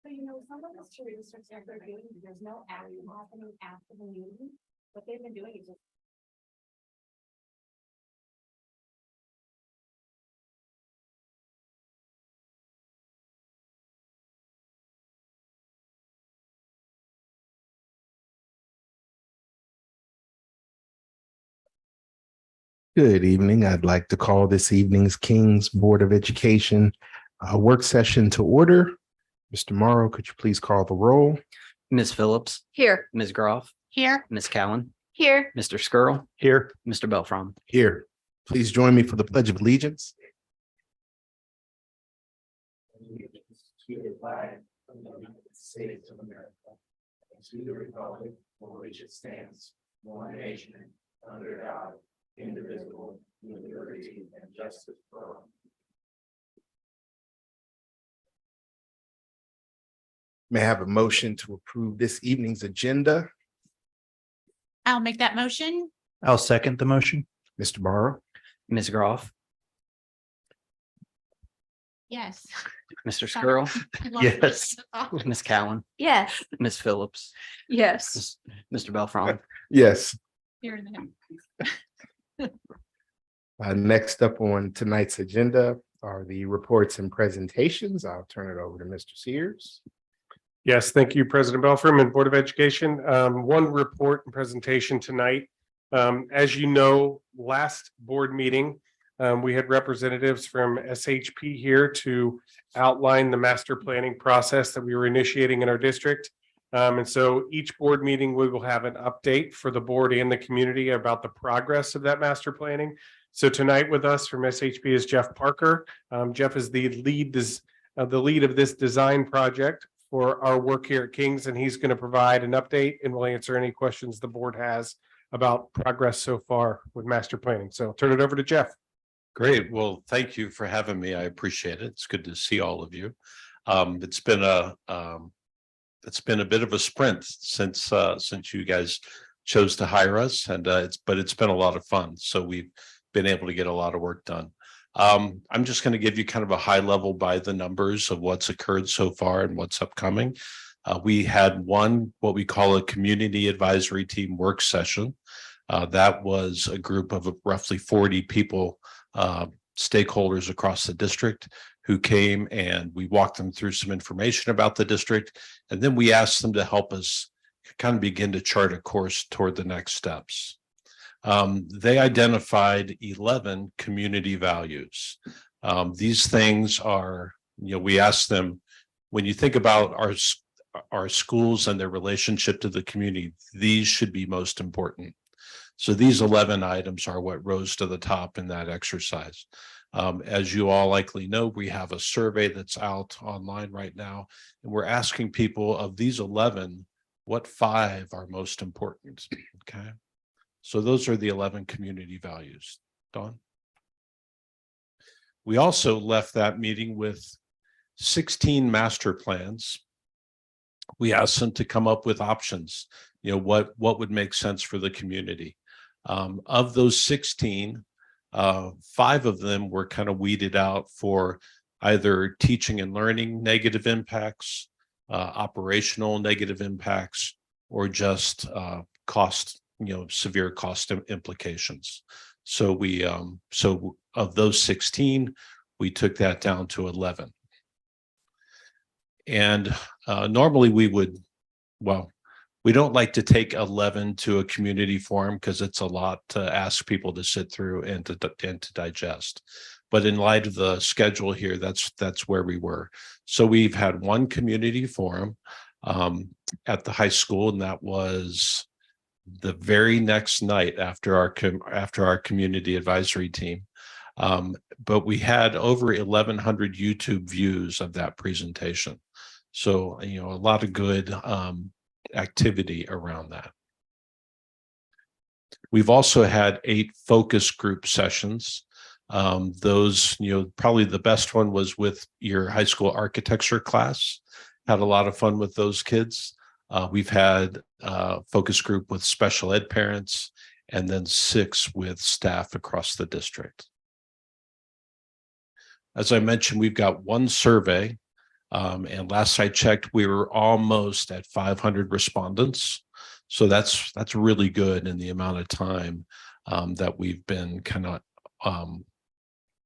So, you know, some of the school districts are doing, there's no action happening after the meeting. What they've been doing is just. Good evening. I'd like to call this evening's King's Board of Education work session to order. Mr. Morrow, could you please call the roll? Ms. Phillips, Here. Ms. Groff, Here. Ms. Cowan, Here. Mr. Skrull, Here. Mr. Belfrom. Here. Please join me for the Pledge of Allegiance. To the flag of the United States of America, and to the republic for which it stands, one nation, under God, indivisible, with liberty and justice for all. May I have a motion to approve this evening's agenda? I'll make that motion. I'll second the motion. Mr. Morrow? Ms. Groff, Yes. Mr. Sorry. Skrull, Yes. Ms. Cowan, Yes. Ms. Phillips, Yes. Mr. Belfrom. Yes. Here in the. Next up on tonight's agenda are the reports and presentations. I'll turn it over to Mr. Sears. Yes, thank you, President Belfrom and Board of Education. One report and presentation tonight. As you know, last board meeting, we had representatives from SHP here to outline the master planning process that we were initiating in our district. And so each board meeting, we will have an update for the board and the community about the progress of that master planning. So tonight with us from SHP is Jeff Parker. Jeff is the lead of this design project for our work here at King's, and he's going to provide an update and will answer any questions the board has about progress so far with master planning. So I'll turn it over to Jeff. Great. Well, thank you for having me. I appreciate it. It's good to see all of you. It's been a bit of a sprint since you guys chose to hire us, and it's been a lot of fun. So we've been able to get a lot of work done. I'm just going to give you kind of a high level by the numbers of what's occurred so far and what's upcoming. We had what we call a community advisory team work session. That was a group of roughly 40 people, stakeholders across the district, who came, and we walked them through some information about the district. And then we asked them to help us kind of begin to chart a course toward the next steps. They identified 11 community values. These things are, we asked them, when you think about our schools and their relationship to the community, these should be most important. So these 11 items are what rose to the top in that exercise. As you all likely know, we have a survey that's out online right now, and we're asking people, of these 11, what 5 are most important? Okay. So those are the 11 community values. Dawn? We also left that meeting with 16 master plans. We asked them to come up with options, what would make sense for the community. Of those 16, 5 of them were kind of weeded out for either teaching and learning negative impacts, operational negative impacts, or just cost, severe cost implications. So so of those 16, we took that down to 11. And normally we don't like to take 11 to a community forum because it's a lot to ask people to sit through and to digest. But in light of the schedule here, that's where we were. So we've had one community forum at the high school, and that was the very next night after our community advisory team. But we had over 1,100 YouTube views of that presentation. So, a lot of good activity around that. We've also had 8 focus group sessions. Those, probably the best one was with your high school architecture class. Had a lot of fun with those kids. We've had a focus group with special ed parents, and then 6 with staff across the district. As I mentioned, we've got one survey And last I checked, we were almost at 500 respondents. So that's really good in the amount of time that we've been kind of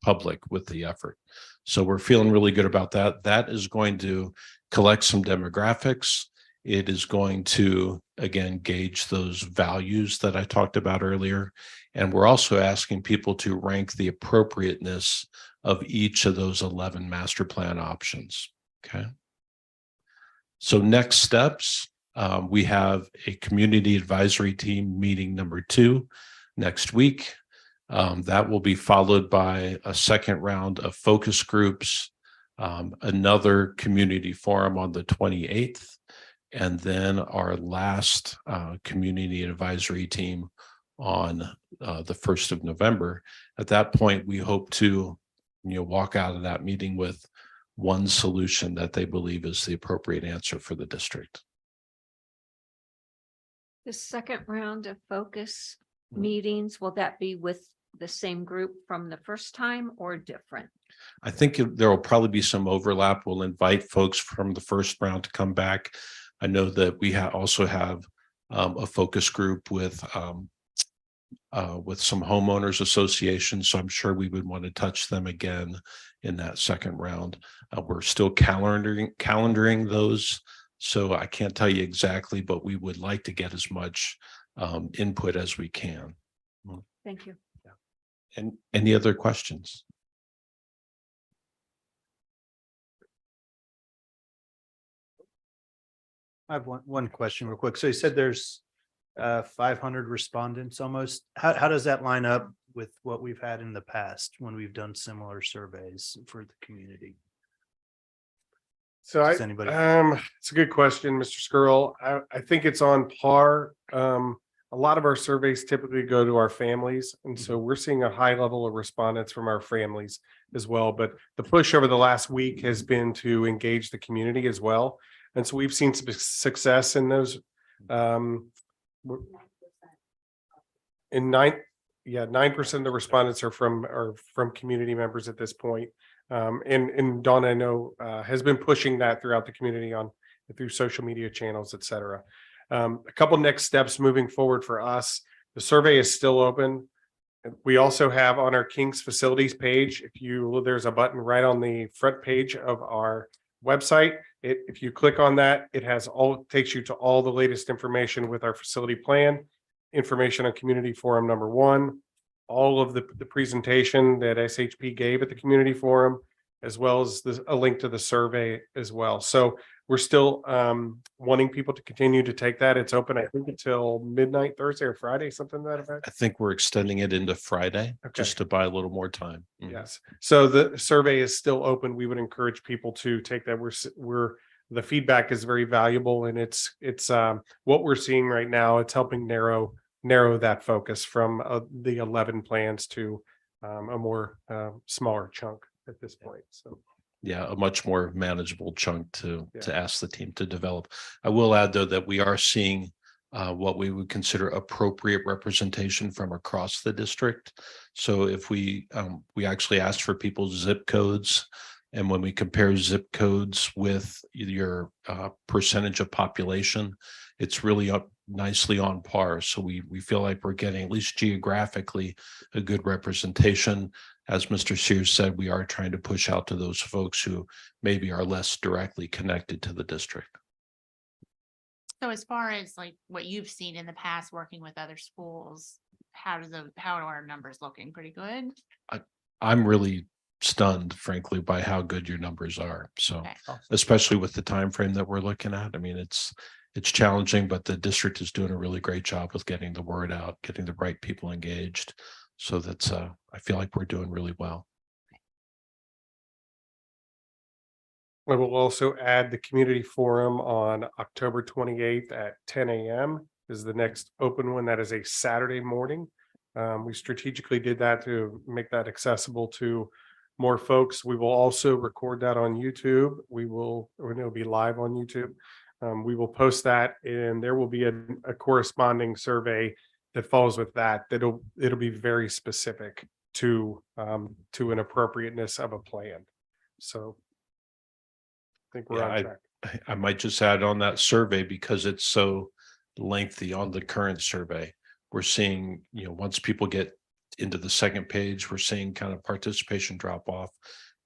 public with the effort. So we're feeling really good about that. That is going to collect some demographics. It is going to, again, gauge those values that I talked about earlier. And we're also asking people to rank the appropriateness of each of those 11 master plan options. Okay. So next steps, we have a community advisory team meeting number 2 next week. That will be followed by a second round of focus groups, another community forum on the 28th, and then our last community advisory team on the 1st of November. At that point, we hope to walk out of that meeting with one solution that they believe is the appropriate answer for the district. The second round of focus meetings, will that be with the same group from the first time or different? I think there will probably be some overlap. We'll invite folks from the first round to come back. I know that we also have a focus group with some homeowners associations, so I'm sure we would want to touch them again in that second round. We're still calendaring those, so I can't tell you exactly, but we would like to get as much input as we can. Thank you. And any other questions? I have one question real quick. So you said there's 500 respondents almost. How does that line up with what we've had in the past when we've done similar surveys for the community? So Does anybody- it's a good question, Mr. Skrull. I think it's on par. A lot of our surveys typically go to our families, and so we're seeing a high level of respondents from our families as well. But the push over the last week has been to engage the community as well. And so we've seen some success in those. In 9% of the respondents are from community members at this point. And Donna, I know, has been pushing that throughout the community through social media channels, et cetera. A couple next steps moving forward for us. The survey is still open. We also have on our King's facilities page, there's a button right on the front page of our website. If you click on that, takes you to all the latest information with our facility plan, information on community forum number 1, all of the presentation that SHP gave at the community forum, as well as a link to the survey as well. So we're still wanting people to continue to take that. It's open, I think, until midnight Thursday or Friday, something to that effect. I think we're extending it into Friday Okay. just to buy a little more time. Yes. So the survey is still open. We would encourage people to take that. The feedback is very valuable, and it's what we're seeing right now. It's helping narrow that focus from the 11 plans to a more smaller chunk at this point. So. Yeah, a much more manageable chunk to ask the team to develop. I will add, though, that we are seeing what we would consider appropriate representation from across the district. So if we actually asked for people's zip codes, and when we compare zip codes with your percentage of population, it's really up nicely on par. So we feel like we're getting, at least geographically, a good representation. As Mr. Sears said, we are trying to push out to those folks who maybe are less directly connected to the district. So as far as like what you've seen in the past working with other schools, how are our numbers looking? Pretty good? I'm really stunned, frankly, by how good your numbers are. So Okay. especially with the time frame that we're looking at. I mean, it's challenging, but the district is doing a really great job with getting the word out, getting the right people engaged. So that's I feel like we're doing really well. I will also add the community forum on October 28th at 10 a.m. is the next open one. That is a Saturday morning. We strategically did that to make that accessible to more folks. We will also record that on YouTube. It'll be live on YouTube. We will post that, and there will be a corresponding survey that follows with that. It'll be very specific to an appropriateness of a plan. So. think we're Yeah, on track. I might just add on that survey because it's so lengthy on the current survey. We're seeing, once people get into the second page, we're seeing kind of participation drop off.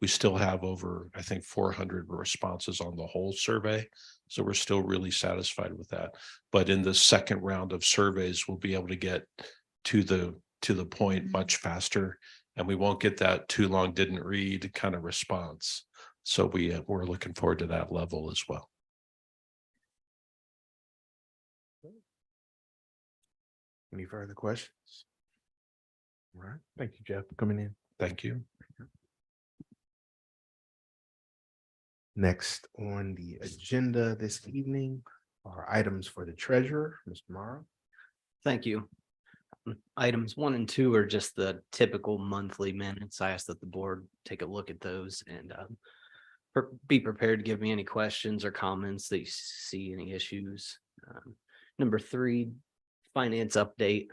We still have over, I think, 400 responses on the whole survey. So we're still really satisfied with that. But in the second round of surveys, we'll be able to get to the point much faster. And we won't get that too long, didn't read kind of response. So we're looking forward to that level as well. Any further questions? All right, thank you, Jeff, for coming in. Thank you. Next on the agenda this evening are items for the treasurer, Mr. Morrow. Thank you. Items 1 and 2 are just the typical monthly minutes. I ask that the board take a look at those and be prepared to give me any questions or comments that you see, any issues. Number 3, finance update.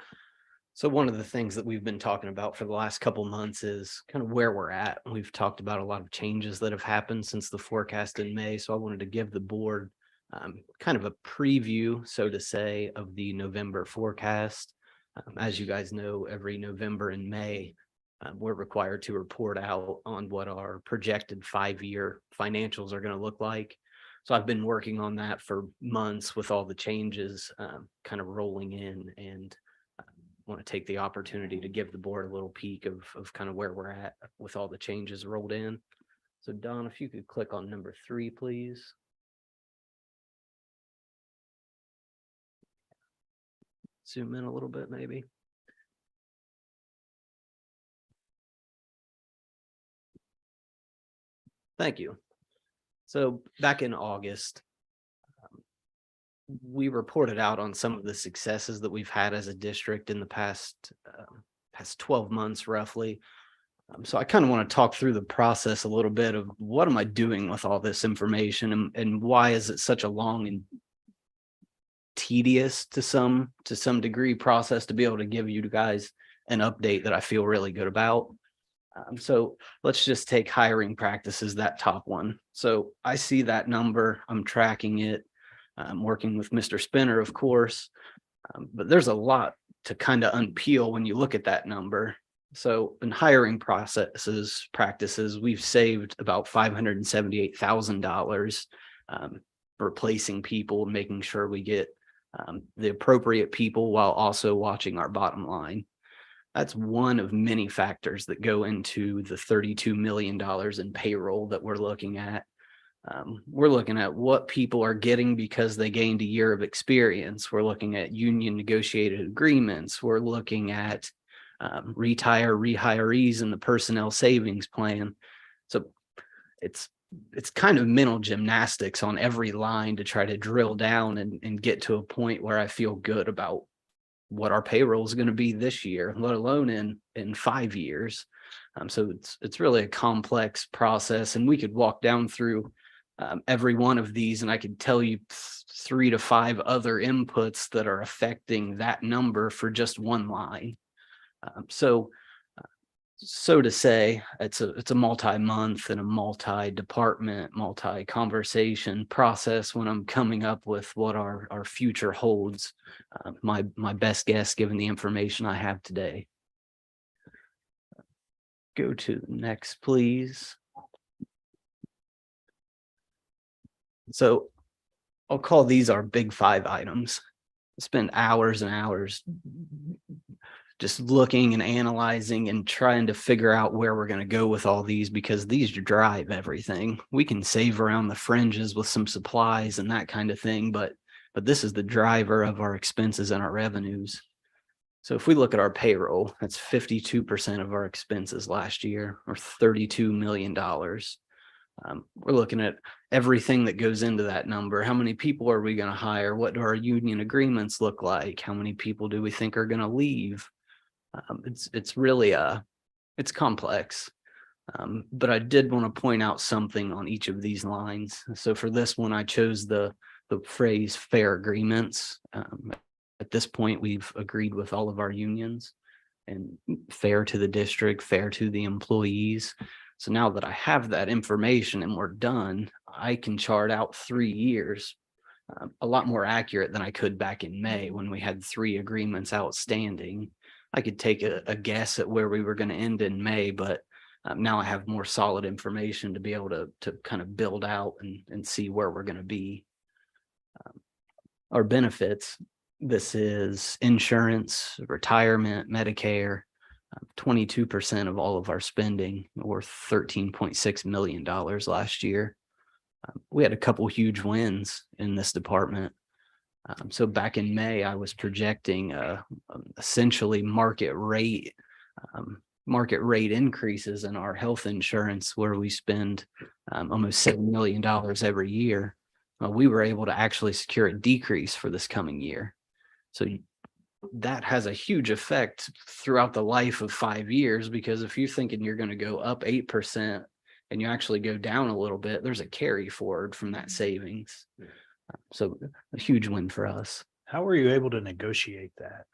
So one of the things that we've been talking about for the last couple months is kind of where we're at. We've talked about a lot of changes that have happened since the forecast in May. So I wanted to give the board kind of a preview, so to say, of the November forecast. As you guys know, every November and May, we're required to report out on what our projected 5-year financials are going to look like. So I've been working on that for months with all the changes kind of rolling in, and want to take the opportunity to give the board a little peek of kind of where we're at with all the changes rolled in. So Don, if you could click on number 3, please. Zoom in a little bit, maybe. Thank you. So back in August, we reported out on some of the successes that we've had as a district in the past 12 months, roughly. So I kind of want to talk through the process a little bit of what am I doing with all this information, and why is it such a long and tedious to some degree process to be able to give you guys an update that I feel really good about. So let's just take hiring practices, that top one. So I see that number, I'm tracking it. I'm working with Mr. Spinner, of course, but there's a lot to kind of unpeel when you look at that number. So in hiring practices, we've saved about $578,000 replacing people, making sure we get the appropriate people while also watching our bottom line. That's one of many factors that go into the $32 million in payroll that we're looking at. We're looking at what people are getting because they gained a year of experience. We're looking at union negotiated agreements. We're looking at rehirees in the personnel savings plan. So it's kind of mental gymnastics on every line to try to drill down and get to a point where I feel good about what our payroll is going to be this year, let alone in 5 years. So it's really a complex process, and we could walk down through every one of these, and I could tell you 3 to 5 other inputs that are affecting that number for just one line. So to say, it's a multi-month and a multi-department, multi-conversation process when I'm coming up with what our future holds. My best guess, given the information I have today. Go to the next, please. So I'll call these our big 5 items. Spend hours and hours just looking and analyzing and trying to figure out where we're going to go with all these, because these drive everything. We can save around the fringes with some supplies and that kind of thing, but this is the driver of our expenses and our revenues. So if we look at our payroll, that's 52% of our expenses last year, or $32 million. We're looking at everything that goes into that number. How many people are we going to hire? What do our union agreements look like? How many people do we think are going to leave? It's really it's complex. But I did want to point out something on each of these lines. So for this one, I chose the phrase fair agreements. At this point, we've agreed with all of our unions, and fair to the district, fair to the employees. So now that I have that information and we're done, I can chart out 3 years a lot more accurate than I could back in May when we had 3 agreements outstanding. I could take a guess at where we were going to end in May, but now I have more solid information to be able to kind of build out and see where we're going to be. Our benefits, this is insurance, retirement, Medicare, 22% of all of our spending, or $13.6 million last year. We had a couple huge wins in this department. So back in May, I was projecting essentially market rate increases in our health insurance, where we spend almost $7 million every year. We were able to actually secure a decrease for this coming year. So that has a huge effect throughout the life of 5 years, because if you're thinking you're going to go up 8% and you actually go down a little bit, there's a carry forward from that savings. So a huge win for us. How were you able to negotiate that?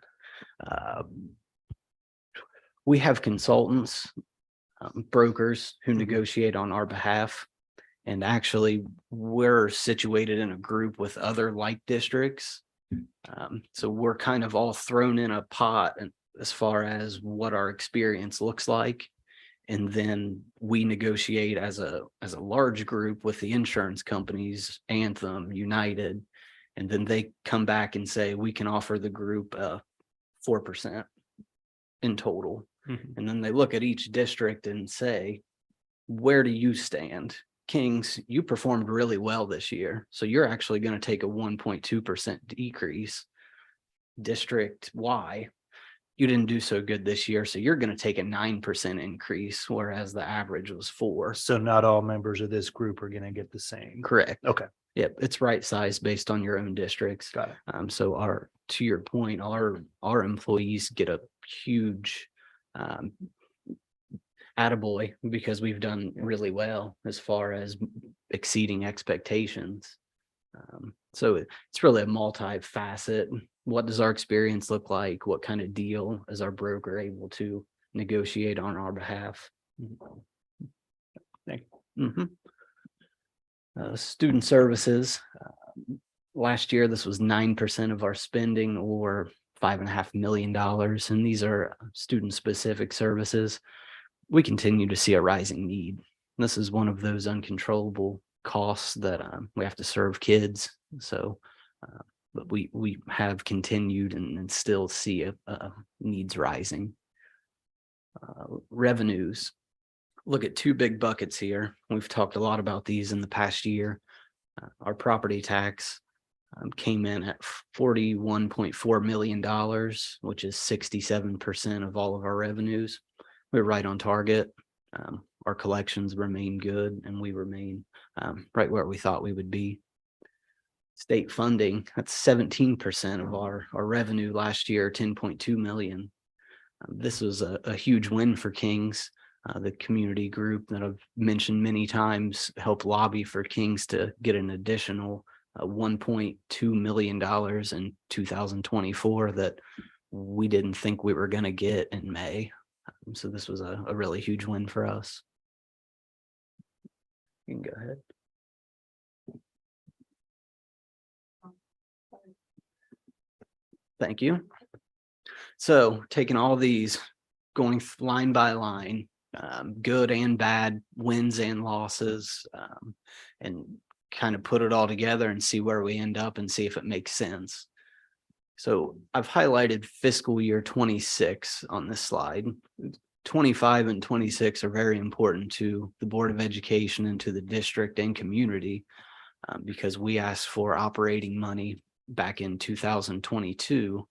We have consultants, brokers who negotiate on our behalf. And actually, we're situated in a group with other like districts. So we're kind of all thrown in a pot as far as what our experience looks like. And then we negotiate as a large group with the insurance companies, Anthem, United, and then they come back and say, we can offer the group 4% in total. Mhm. And then they look at each district and say, where do you stand? Kings, you performed really well this year, so you're actually going to take a 1.2% decrease. District Y, you didn't do so good this year, so you're going to take a 9% increase, whereas the average was 4%. So not all members of this group are going to get the same. Correct. Okay. Yep, it's right size based on your own districts. Got it. So to your point, our employees get a huge attaboy, because we've done really well as far as exceeding expectations. So it's really a multi-facet. What does our experience look like? What kind of deal is our broker able to negotiate on our behalf? Thank you. Student services. Last year, this was 9% of our spending, or $5.5 million. And these are student-specific services. We continue to see a rising need. This is one of those uncontrollable costs that we have to serve kids. So, but we have continued and still see needs rising. Revenues. Look at 2 big buckets here. We've talked a lot about these in the past year. Our property tax came in at $41.4 million, which is 67% of all of our revenues. We're right on target. Our collections remain good, and we remain right where we thought we would be. State funding, that's 17% of our revenue last year, 10.2 million. This was a huge win for Kings. The community group that I've mentioned many times helped lobby for Kings to get an additional $1.2 million in 2024 that we didn't think we were going to get in May. So this was a really huge win for us. You can go ahead. Thank you. So taking all these, going line by line, good and bad, wins and losses, and kind of put it all together and see where we end up and see if it makes sense. So I've highlighted fiscal year 26 on this slide. 25 and 26 are very important to the Board of Education and to the district and community, because we asked for operating money back in 2022.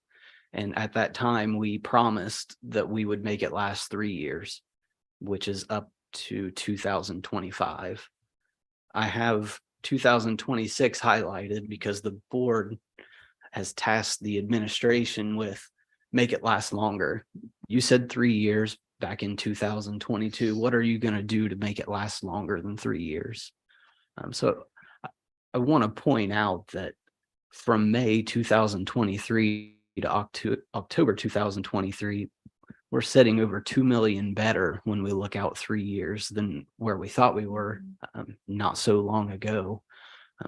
And at that time, we promised that we would make it last 3 years, which is up to 2025. I have 2026 highlighted because the board has tasked the administration with make it last longer. You said 3 years back in 2022. What are you going to do to make it last longer than 3 years? So I want to point out that from May 2023 to October 2023, we're sitting over 2 million better when we look out 3 years than where we thought we were not so long ago.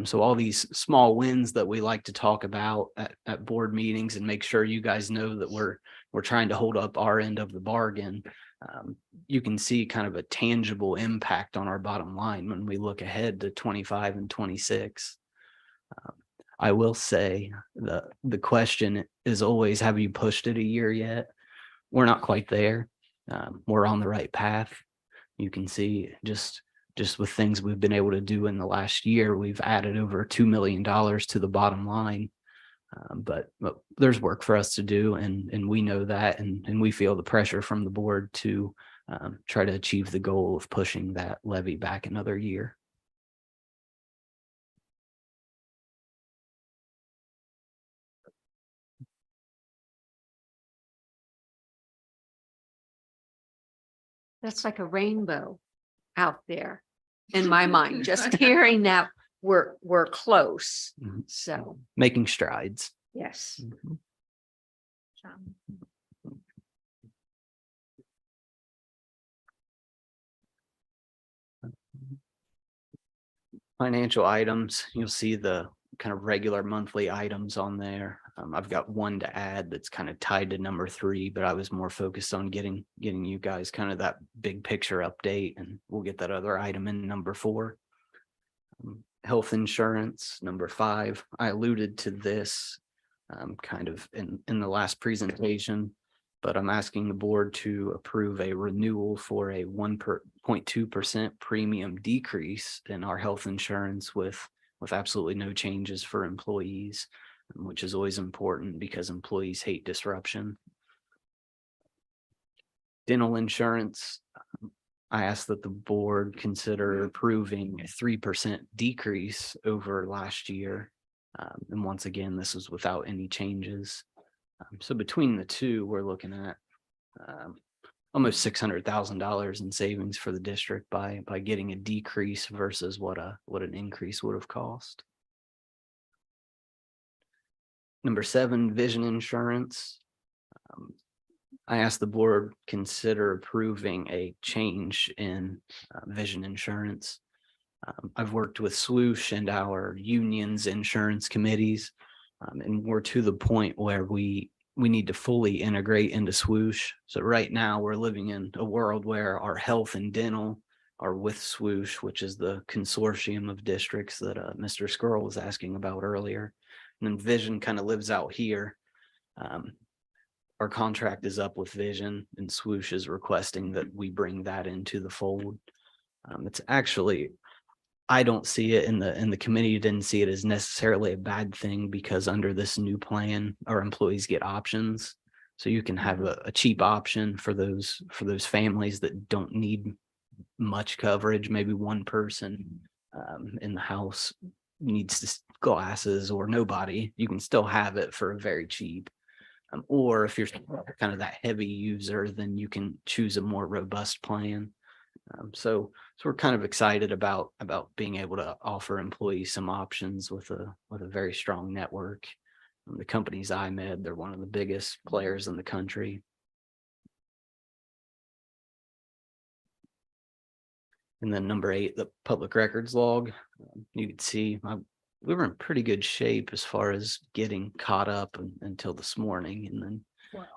So all these small wins that we like to talk about at board meetings and make sure you guys know that we're trying to hold up our end of the bargain. You can see kind of a tangible impact on our bottom line when we look ahead to 25 and 26. I will say the question is always, have you pushed it a year yet? We're not quite there. We're on the right path. You can see just with things we've been able to do in the last year, we've added over $2 million to the bottom line. But there's work for us to do, and we know that, and we feel the pressure from the board to try to achieve the goal of pushing that levy back another year. That's like a rainbow out there in my mind, just hearing that we're close. Mhm. So, Making strides. yes. Mhm. John. Financial items, you'll see the kind of regular monthly items on there. I've got one to add that's kind of tied to number 3, but I was more focused on getting you guys kind of that big picture update, and we'll get that other item in number 4. Health insurance, number 5. I alluded to this kind of in the last presentation, but I'm asking the board to approve a renewal for a 1.2% premium decrease in our health insurance with absolutely no changes for employees, which is always important because employees hate disruption. Dental insurance, I asked that the board consider approving a 3% decrease over last year. And once again, this was without any changes. So between the two, we're looking at almost $600,000 in savings for the district by getting a decrease versus what an increase would have cost. Number 7, vision insurance. I asked the board consider approving a change in vision insurance. I've worked with Swoosh and our union's insurance committees, and we're to the point where we need to fully integrate into Swoosh. So right now we're living in a world where our health and dental are with Swoosh, which is the consortium of districts that Mr. Skrull was asking about earlier. And then vision kind of lives out here. Our contract is up with vision, and Swoosh is requesting that we bring that into the fold. It's actually, I don't see it in the committee didn't see it as necessarily a bad thing, because under this new plan, our employees get options. So you can have a cheap option for those families that don't need much coverage. Maybe one person in the house needs glasses or nobody. You can still have it for a very cheap. Or if you're kind of that heavy user, then you can choose a more robust plan. So we're kind of excited about being able to offer employees some options with a very strong network. The company's IMED, they're one of the biggest players in the country. And then number 8, the public records log. You can see we were in pretty good shape as far as getting caught up until this morning, and then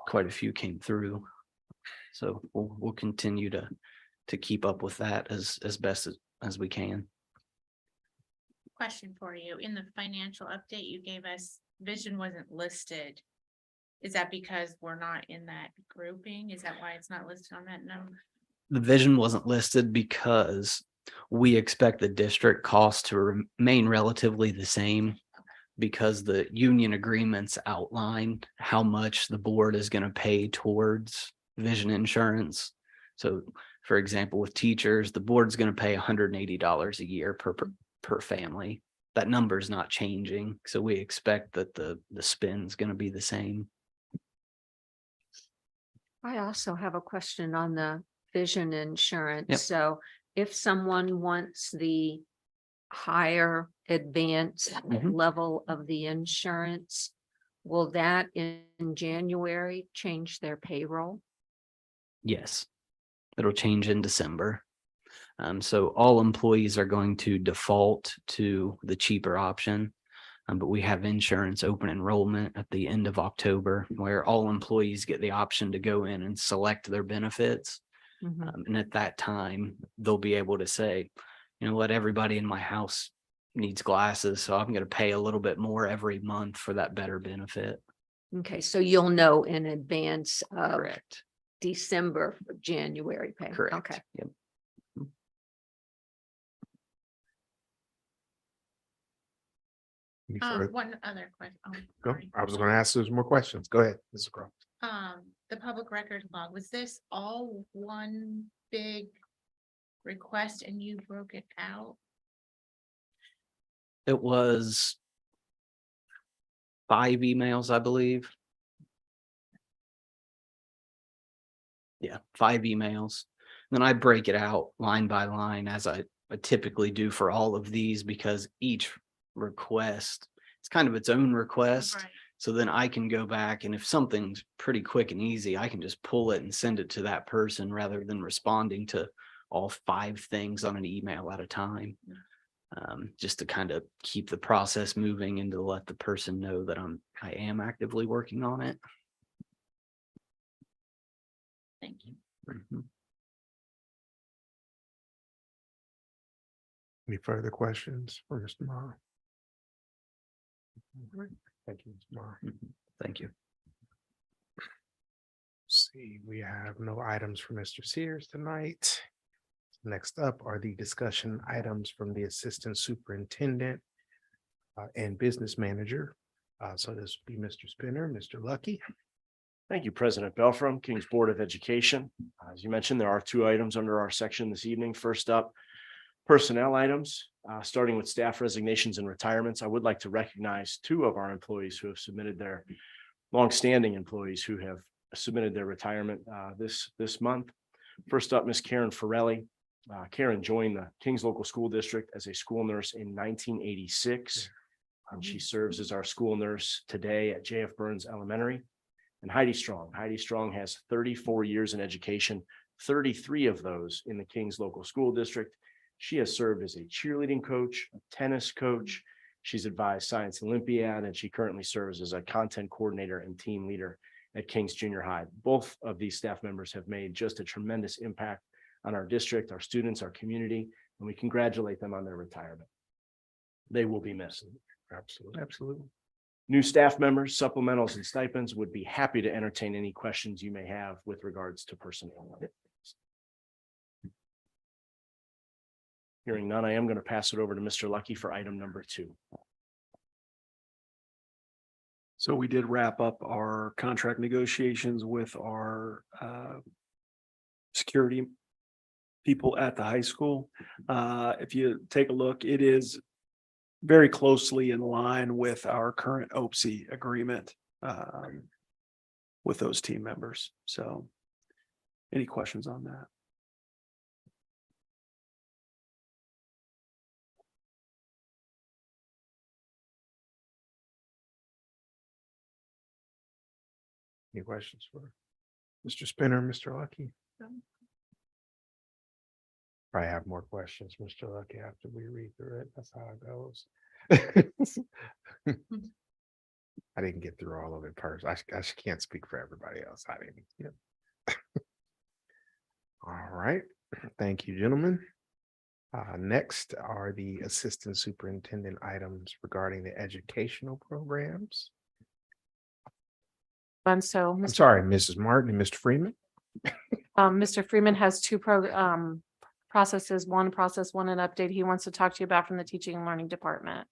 quite a few came through. So we'll continue to keep up with that as best as we can. Question for you. In the financial update you gave us, vision wasn't listed. Is that because we're not in that grouping? Is that why it's not listed on that number? The vision wasn't listed because we expect the district cost to remain relatively the same, because the union agreements outline how much the board is going to pay towards vision insurance. So for example, with teachers, the board's going to pay $180 a year per family. That number is not changing. So we expect that the spend's going to be the same. I also have a question on the vision insurance. Yep. So if someone wants the higher advanced level of the insurance, will that in January change their payroll? Yes, it'll change in December. So all employees are going to default to the cheaper option. But we have insurance open enrollment at the end of October where all employees get the option to go in and select their benefits. Mhm. And at that time, they'll be able to say, you know what, everybody in my house needs glasses, so I'm going to pay a little bit more every month for that better benefit. Okay, so you'll know in advance of Correct. December, for January pay. Correct. Okay. Yep. Any further- One other question. Oh, Go. sorry. I was going to ask those more questions. Go ahead, Mr. Croft. The public record log, was this all one big request and you broke it out? It was 5 emails, I believe. Yeah, 5 emails. Then I break it out line by line as I typically do for all of these because each request, it's kind of its own request. Right. So then I can go back and if something's pretty quick and easy, I can just pull it and send it to that person rather than responding to all 5 things on an email at a time. Just to kind of keep the process moving and to let the person know that I am actively working on it. Thank you. Mhm. Any further questions for Mr. Morrow? Thank you, Mr. Morrow. Thank you. See, we have no items for Mr. Sears tonight. Next up are the discussion items from the Assistant Superintendent and Business Manager. So this would be Mr. Spinner, Mr. Lucky. Thank you, President Belfram, King's Board of Education. As you mentioned, there are 2 items under our section this evening. First up, personnel items, starting with staff resignations and retirements. I would like to recognize 2 of our employees who have submitted their longstanding employees who have submitted their retirement this month. First up, Ms. Karen Farrelly. Karen joined the Kings Local School District as a school nurse in 1986. And she serves as our school nurse today at JF Burns Elementary. And Heidi Strong. Heidi Strong has 34 years in education, 33 of those in the Kings Local School District. She has served as a cheerleading coach, a tennis coach. She's advised Science Olympiad, and she currently serves as a content coordinator and team leader at Kings Junior High. Both of these staff members have made just a tremendous impact on our district, our students, our community, and we congratulate them on their retirement. They will be missed. Absolutely. Absolutely. New staff members, supplementals, and stipends would be happy to entertain any questions you may have with regards to personnel. Hearing none, I am going to pass it over to Mr. Lucky for item number 2. So we did wrap up our contract negotiations with our security people at the high school. If you take a look, it is very closely in line with our current OPSI agreement with those team members. So any questions on that? Any questions for Mr. Spinner, Mr. Lucky? Probably have more questions, Mr. Lucky, after we read through it. That's how it goes. I didn't get through all of it first. I can't speak for everybody else. I didn't. Yep. All right. Thank you, gentlemen. Next are the assistant superintendent items regarding the educational programs. And so, I'm sorry, Mrs. Martin and Mr. Freeman. Mr. Freeman has 2 processes, one an update he wants to talk to you about from the teaching and learning department.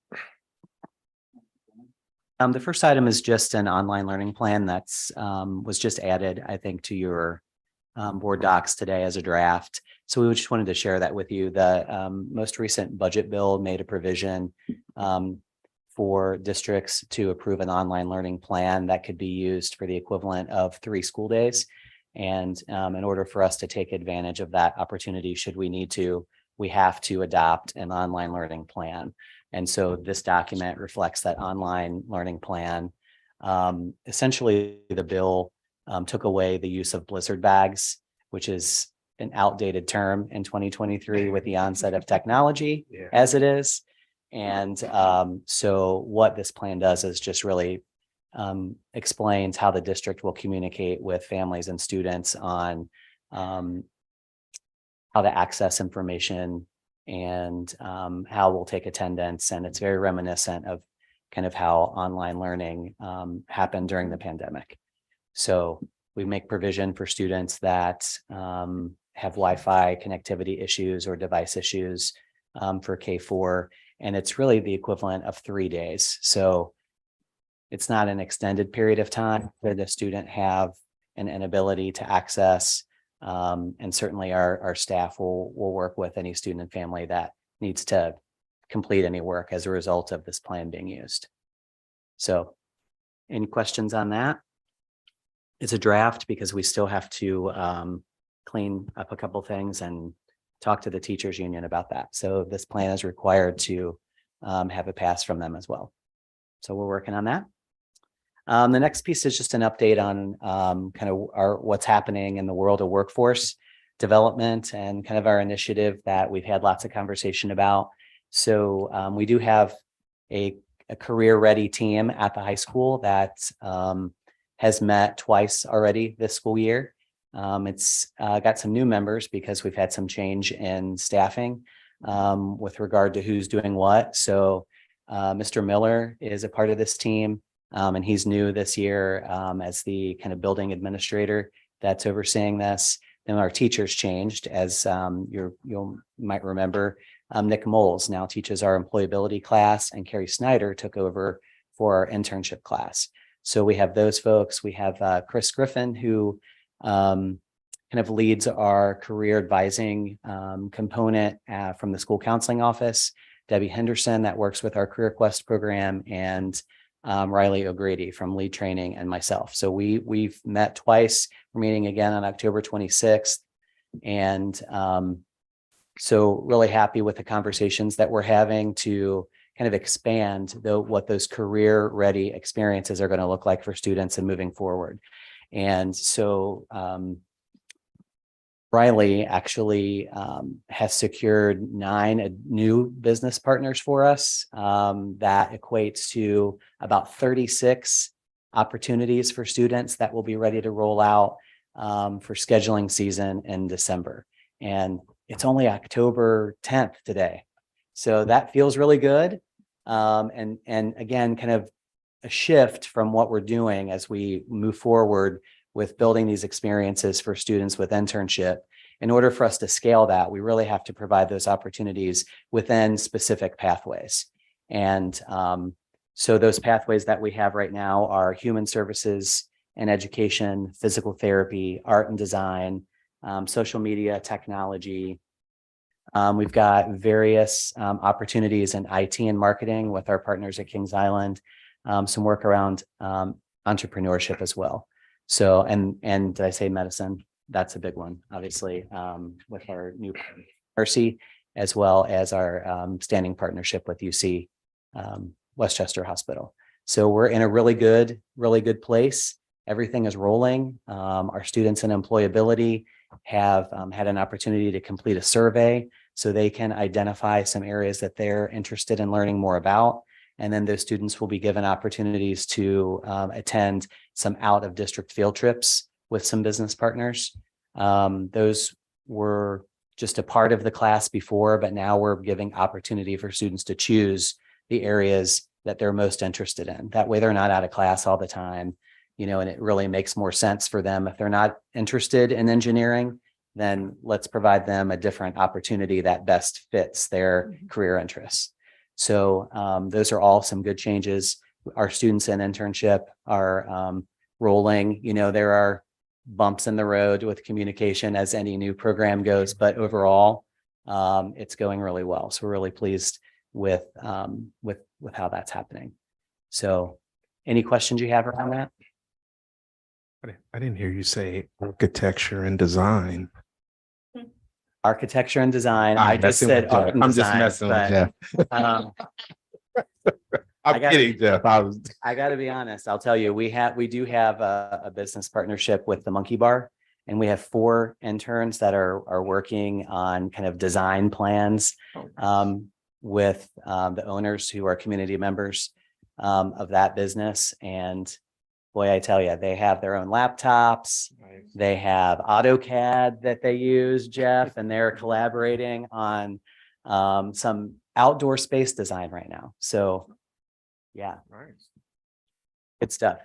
The first item is just an online learning plan that's was just added, I think, to your board docs today as a draft. So we just wanted to share that with you. The most recent budget bill made a provision for districts to approve an online learning plan that could be used for the equivalent of 3 school days. And in order for us to take advantage of that opportunity, should we need to, we have to adopt an online learning plan. And so this document reflects that online learning plan. Essentially, the bill took away the use of blizzard bags, which is an outdated term in 2023 with the onset of technology Yeah. as it is. And so what this plan does is just really explains how the district will communicate with families and students on how to access information and how we'll take attendance. And it's very reminiscent of kind of how online learning happened during the pandemic. So we make provision for students that have Wi-Fi connectivity issues or device issues for K4. And it's really the equivalent of 3 days. So it's not an extended period of time where the student have an inability to access. And certainly our staff will work with any student and family that needs to complete any work as a result of this plan being used. So any questions on that? It's a draft because we still have to clean up a couple things and talk to the teachers union about that. So this plan is required to have a pass from them as well. So we're working on that. The next piece is just an update on kind of what's happening in the world of workforce development and kind of our initiative that we've had lots of conversation about. So we do have a career ready team at the high school that has met twice already this school year. It's got some new members because we've had some change in staffing with regard to who's doing what. So Mr. Miller is a part of this team. And he's new this year as the kind of building administrator that's overseeing this. Then our teachers changed, as you might remember. Nick Moles now teaches our employability class, and Carrie Snyder took over for our internship class. So we have those folks. We have Chris Griffin, who kind of leads our career advising component from the school counseling office. Debbie Henderson, that works with our Career Quest program, and Riley O'Grady from lead training, and myself. So we've met twice. We're meeting again on October 26th. And so really happy with the conversations that we're having to kind of expand what those career ready experiences are going to look like for students and moving forward. And so Riley actually has secured 9 new business partners for us. That equates to about 36 opportunities for students that will be ready to roll out for scheduling season in December. And it's only October 10th today. So that feels really good. And again, kind of a shift from what we're doing as we move forward with building these experiences for students with internship. In order for us to scale that, we really have to provide those opportunities within specific pathways. And so those pathways that we have right now are human services and education, physical therapy, art and design, social media, technology. We've got various opportunities in IT and marketing with our partners at Kings Island, some work around entrepreneurship as well. So, and did I say medicine? That's a big one, obviously, with our new Mercy, as well as our standing partnership with UC Westchester Hospital. So we're in a really good place. Everything is rolling. Our students in employability have had an opportunity to complete a survey so they can identify some areas that they're interested in learning more about. And then those students will be given opportunities to attend some out of district field trips with some business partners. Those were just a part of the class before, but now we're giving opportunity for students to choose the areas that they're most interested in. That way they're not out of class all the time, and it really makes more sense for them. If they're not interested in engineering, then let's provide them a different opportunity that best fits their career interests. So those are all some good changes. Our students in internship are rolling. There are bumps in the road with communication as any new program goes, but overall, it's going really well. So we're really pleased with how that's happening. So any questions you have around that? I didn't hear you say architecture and design. Architecture and design. I'm I just messing said with Jeff. art and I'm just design, messing with Jeff. I'm gotta- kidding, Jeff. I got to be honest. I'll tell you, we do have a business partnership with the Monkey Bar, And we have 4 interns that are working on kind of design plans with the owners who are community members of that business. And boy, I tell you, they have their own laptops. They have AutoCAD that they use, Jeff, and they're collaborating on some outdoor space design right now. So yeah, Nice. good stuff.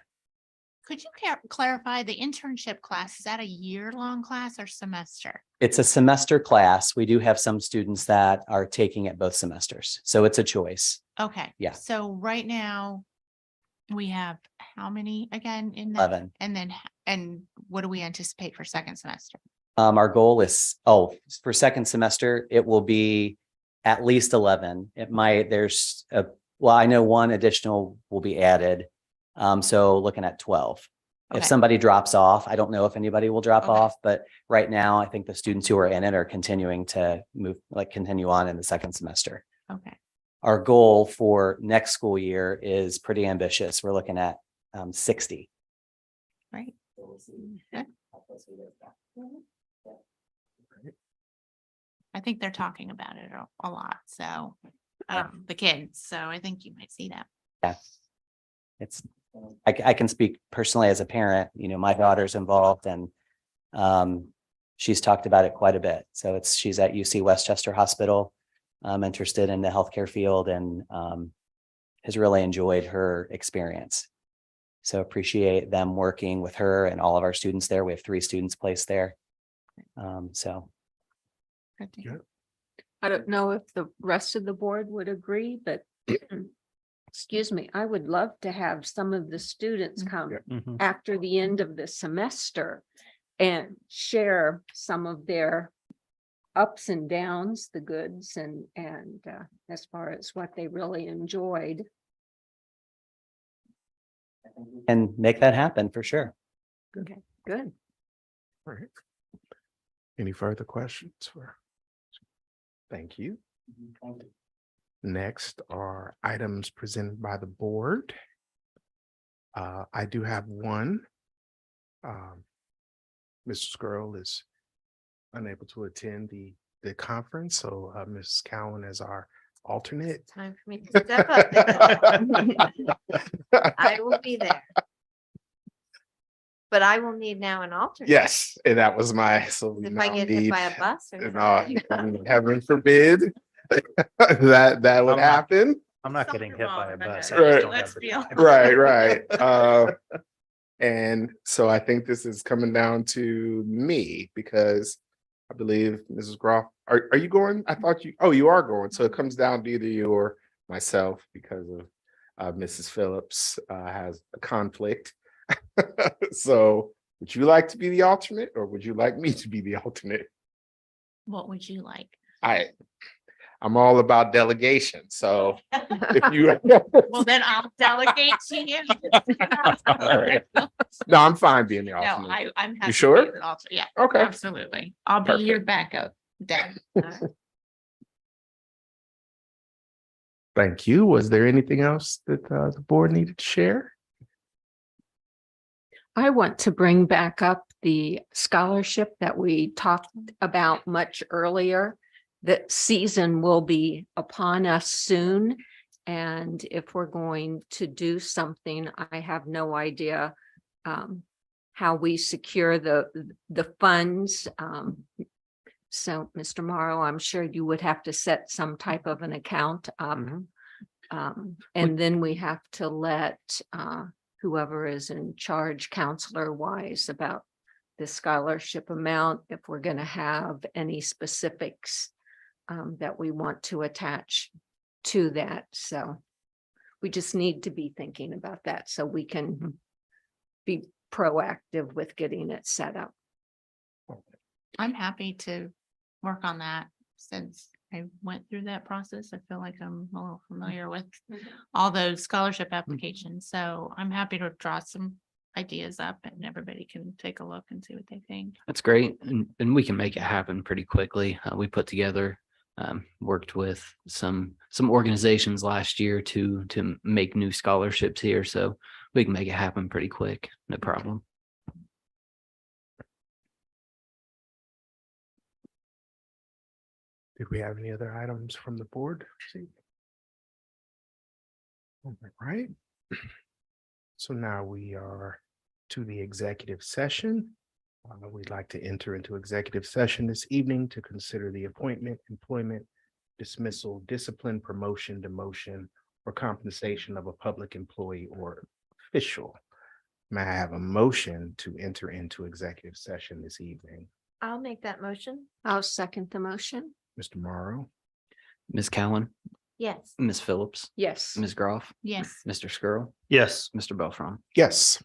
Could you clarify the internship class? Is that a year-long class or semester? It's a semester class. We do have some students that are taking it both semesters. So it's a choice. Okay. Yeah. So right now we have how many again in that? 11. And then, and what do we anticipate for second semester? Our goal is, for second semester, it will be at least 11. It might, I know one additional will be added. So looking at 12. If Okay. somebody drops off, I don't know if anybody will drop Okay. off, but right now I think the students who are in it are continuing to continue on in the second semester. Okay. Our goal for next school year is pretty ambitious. We're looking at 60. Right. Okay. I think they're talking about it a lot. So, the kids, so I think you might see that. Yeah. I can speak personally as a parent, my daughter's involved and she's talked about it quite a bit. So she's at UC Westchester Hospital, interested in the healthcare field and has really enjoyed her experience. So appreciate them working with her and all of our students there. We have 3 students placed there. So. Good to hear. I don't know if the rest of the board would agree, but excuse me, I would love to have some of the students come Mhm. after the end of the semester and share some of their ups and downs, the goods and as far as what they really enjoyed. And make that happen for sure. Okay, good. All right. Any further questions for? Thank you. Next are items presented by the board. I do have one. Mr. Skrull is unable to attend the conference, so Mrs. Cowan is our alternate. Time for me to step up. I will be there. But I will need now an alternate. Yes, and that was so we If now I get hit need, by a bus or heaven forbid that would happen. I'm not getting hit by a bus. I Right. just don't Let's have the be time. Right. And so I think this is coming down to me because I believe Mrs. Groff, are you going? I thought you are going. So it comes down to either you or myself because of Mrs. Phillips has a conflict. So would you like to be the alternate or would you like me to be the alternate? What would you like? I'm all about delegation. So if you Well, then I'll delegate to you. All right. No, I'm fine being the No, alternate. I'm happy. to sure? be the alternate. Yeah, Okay. absolutely. I'll be your backup then. Thank you. Was there anything else that the board needed to share? I want to bring back up the scholarship that we talked about much earlier. That season will be upon us soon. And if we're going to do something, I have no idea how we secure the funds. So, Mr. Morrow, I'm sure you would have to set some type of an account up. And then we have to let whoever is in charge, counselor wise, about the scholarship amount, if we're going to have any specifics that we want to attach to that. So we just need to be thinking about that so we can be proactive with getting it set up. I'm happy to work on that since I went through that process. I feel like I'm a little familiar with all those scholarship applications. So I'm happy to draw some ideas up and everybody can take a look and see what they think. That's great. And we can make it happen pretty quickly. We put together, worked with some organizations last year to make new scholarships here. So we can make it happen pretty quick. No problem. Did we have any other items from the board? All right. So now we are to the executive session. We'd like to enter into executive session this evening to consider the appointment, employment, dismissal, discipline, promotion, demotion, or compensation of a public employee or official. May I have a motion to enter into executive session this evening? I'll make that motion. I'll second the motion. Mr. Morrow, Ms. Cowan, Yes. Ms. Phillips, Yes. Ms. Groff, Yes. Mr. Skrull, Yes. Mr. Belfron. yes.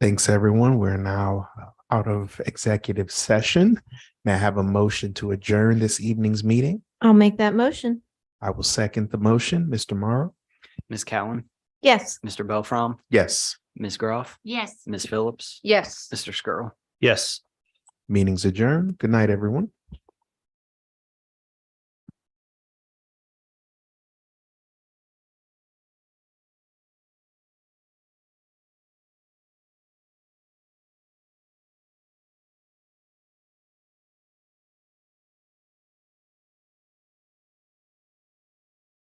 Thanks, everyone. We're now out of executive session. May I have a motion to adjourn this evening's meeting? I'll make that motion. I will second the motion. Mr. Morrow? Ms. Cowan, Yes. Mr. Belfrom, Yes. Ms. Groff, Yes. Ms. Phillips, Yes. Mr. Skrull. Yes. Meeting's adjourned. Good night, everyone.